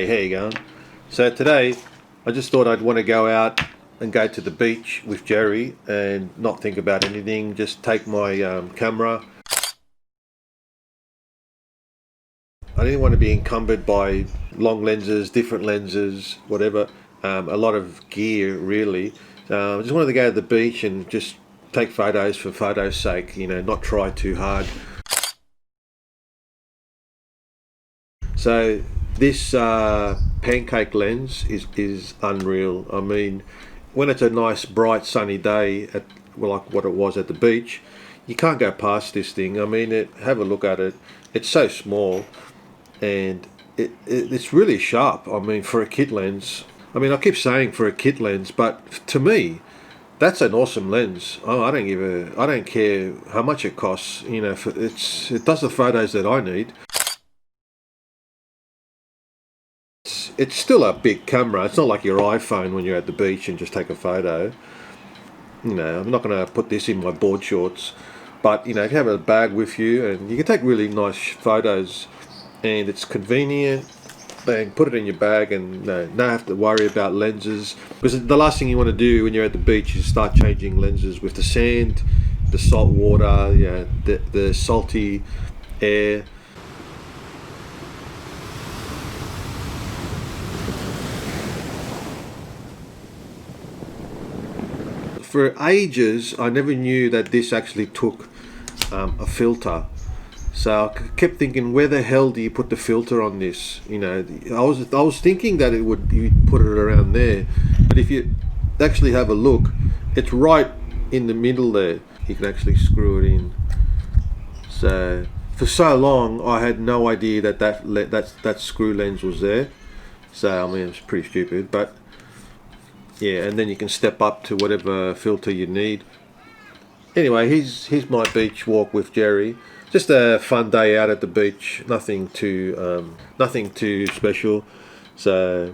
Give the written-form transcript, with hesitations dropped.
Hey, how you going? So today, I just thought I'd want to go out and go to the beach with Jerry and not think about anything. Just take my camera. I didn't want to be encumbered by long lenses, different lenses, whatever. A lot of gear, really. I just wanted to go to the beach and just take photos for photos' sake. You know, not try too hard. So this pancake lens is unreal. I mean, when it's a nice bright sunny day at like what it was at the beach, you can't go past this thing. I mean, have a look at it. It's so small, and it's really sharp. I mean, for a kit lens. I mean, I keep saying for a kit lens, but to me, that's an awesome lens. Oh, I don't care how much it costs. You know, it does the photos that I need. It's still a big camera. It's not like your iPhone when you're at the beach and just take a photo. You know, I'm not going to put this in my board shorts, but you know, if you have a bag with you, and you can take really nice photos, and it's convenient. Bang, put it in your bag, and no have to worry about lenses, because the last thing you want to do when you're at the beach is start changing lenses with the sand, the salt water, the salty air. For ages, I never knew that this actually took a filter. So I kept thinking, where the hell do you put the filter on this? You know, I was thinking that you'd put it around there, but if you actually have a look, it's right in the middle there. You can actually screw it in. So for so long, I had no idea that screw lens was there. So I mean, it's pretty stupid, but. Yeah, and then you can step up to whatever filter you need. Anyway, here's my beach walk with Jerry. Just a fun day out at the beach. Nothing too special. So